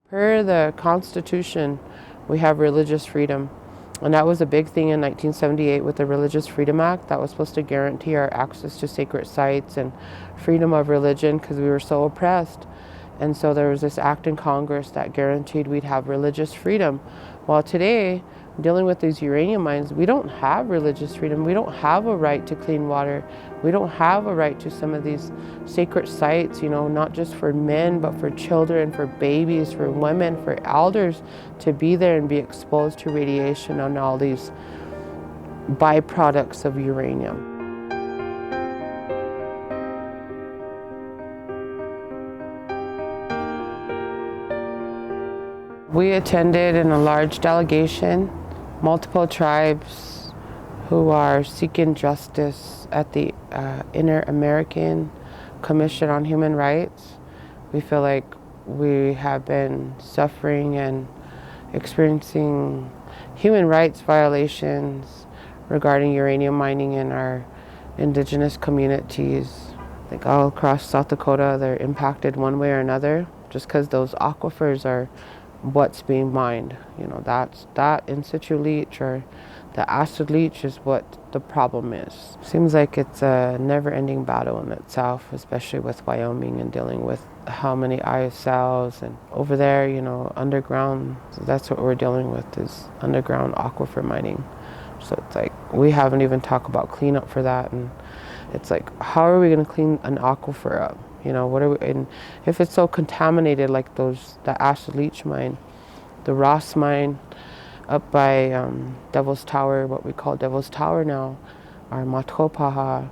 Per the Constitution, we have religious freedom. And that was a big thing in 1978 with the Religious Freedom Act that was supposed to guarantee our access to sacred sites and freedom of religion because we were so oppressed. And so there was this act in Congress that guaranteed we'd have religious freedom. While today, dealing with these uranium mines, we don't have religious freedom. We don't have a right to clean water. We don't have a right to some of these sacred sites, not just for men, but for children, for babies, for women, for elders to be there and be exposed to radiation and all these byproducts of uranium. We attended in a large delegation, multiple tribes who are seeking justice at the Inter-American Commission on Human Rights. We feel like we have been suffering and experiencing human rights violations regarding uranium mining in our Indigenous communities. Like all across South Dakota, they're impacted one way or another just because those aquifers are what's being mined. That in-situ leach or the acid leach is what the problem is. Seems like it's a never-ending battle in itself, especially with Wyoming and dealing with how many ISLs and over there, underground. So that's what we're dealing with is underground aquifer mining. So it's like we haven't even talked about cleanup for that, and it's like how are we going to clean an aquifer up? What are we, and if it's so contaminated like the acid leach mine, the Ross mine up by Devil's Tower, what we call Devil's Tower now, or Matopaha,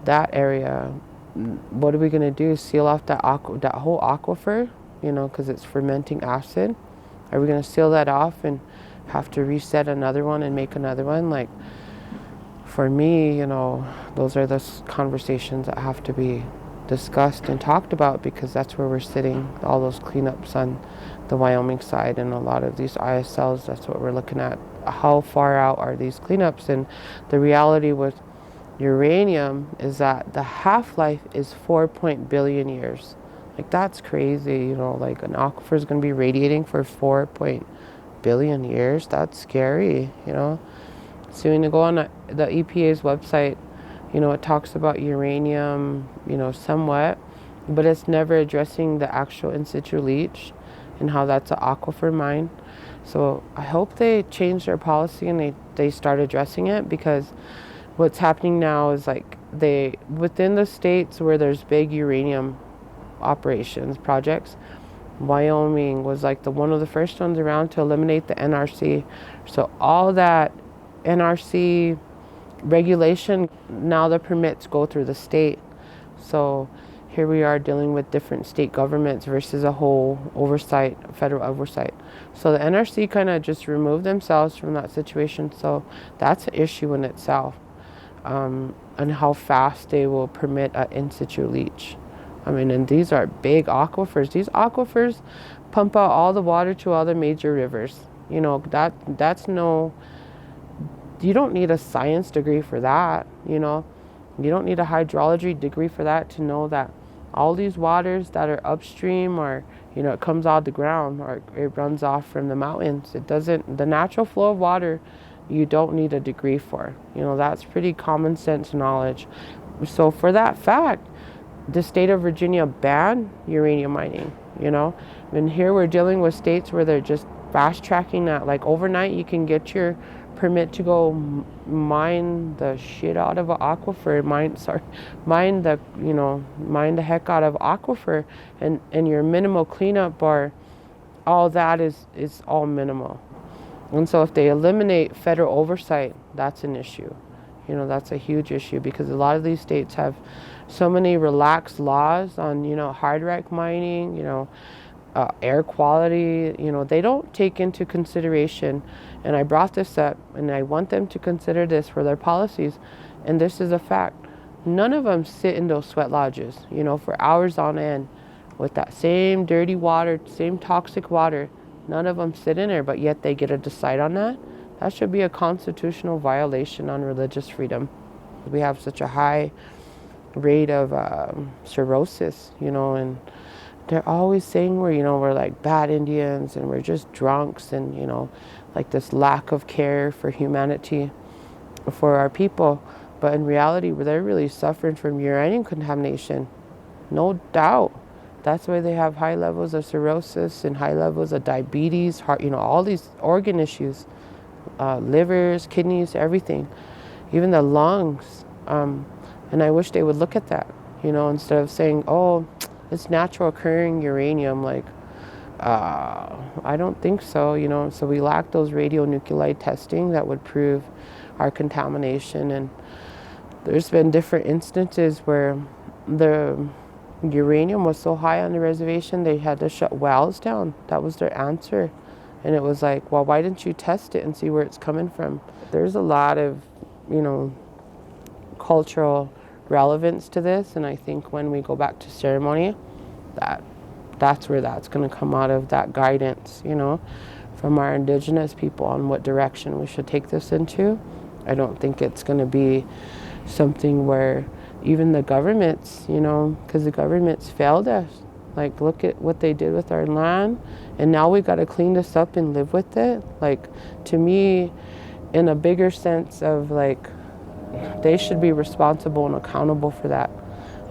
that area, what are we going to do? Seal off that whole aquifer, because it's fermenting acid? Are we going to seal that off and have to reset another one and make another one? Like, for me, those are the conversations that have to be discussed and talked about, because that's where we're sitting, all those cleanups on the Wyoming side and a lot of these ISLs. That's what we're looking at. How far out are these cleanups? And the reality with uranium is that the half-life is 4 billion years. Like, that's crazy, like an aquifer is going to be radiating for 4 billion years. That's scary, So when you go on the EPA's website, it talks about uranium, somewhat, but it's never addressing the actual in-situ leach and how that's an aquifer mine. So I hope they change their policy and they start addressing it, because what's happening now is like within the states where there's big uranium operations, projects, Wyoming was like one of the first ones around to eliminate the NRC. So all that NRC regulation, now the permits go through the state. So here we are dealing with different state governments versus a whole oversight, federal oversight. So the NRC kind of just removed themselves from that situation. So that's an issue in itself, and how fast they will permit an in-situ leach. And these are big aquifers. These aquifers pump out all the water to all the major rivers. That's no... You don't need a science degree for that, You don't need a hydrology degree for that to know that all these waters that are upstream or, it comes out of the ground or it runs off from the mountains. The natural flow of water, you don't need a degree for. That's pretty common sense knowledge. So for that fact, the state of Virginia banned uranium mining, And here we're dealing with states where they're just fast tracking that. Like overnight, you can get your permit to go mine the shit out of an aquifer, mine the heck out of aquifer, and your minimal cleanup bar, all that is all minimal. And so if they eliminate federal oversight, that's an issue. That's a huge issue, because a lot of these states have so many relaxed laws on, hard rock mining, air quality, they don't take into consideration. And I brought this up, and I want them to consider this for their policies. And this is a fact. None of them sit in those sweat lodges, for hours on end with that same dirty water, same toxic water. None of them sit in there, but yet they get to decide on that. That should be a constitutional violation on religious freedom. We have such a high rate of cirrhosis, and they're always saying we're like bad Indians and we're just drunks and, like this lack of care for humanity, for our people. But in reality, they're really suffering from uranium contamination. No doubt. That's why they have high levels of cirrhosis and high levels of diabetes, heart, all these organ issues, livers, kidneys, everything, even the lungs. And I wish they would look at that, instead of saying, oh, it's natural occurring uranium. Like, I don't think so, So we lack those radionuclide testing that would prove our contamination. And there's been different instances where the uranium was so high on the reservation, they had to shut wells down. That was their answer. And it was like, well, why didn't you test it and see where it's coming from? There's a lot of, cultural relevance to this. And I think when we go back to ceremony, that's where that's going to come out of, that guidance, from our Indigenous people on what direction we should take this into. I don't think it's going to be something where even the governments, because the governments failed us. Like, look at what they did with our land, and now we got to clean this up and live with it. Like, to me, in a bigger sense of like, they should be responsible and accountable for that.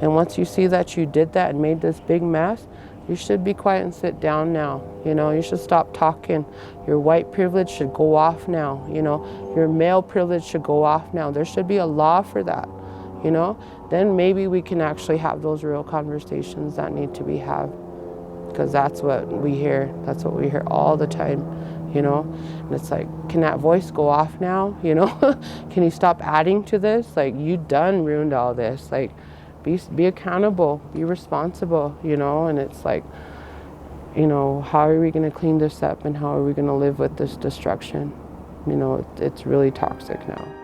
And once you see that you did that and made this big mess, you should be quiet and sit down now. You should stop talking. Your white privilege should go off now. Your male privilege should go off now. There should be a law for that. Then maybe we can actually have those real conversations that need to be had. Because that's what we hear. That's what we hear all the time, And it's like, can that voice go off now, Can you stop adding to this? Like, you done ruined all this. Like, be accountable, be responsible, And it's like, how are we going to clean this up and how are we going to live with this destruction? It's really toxic now.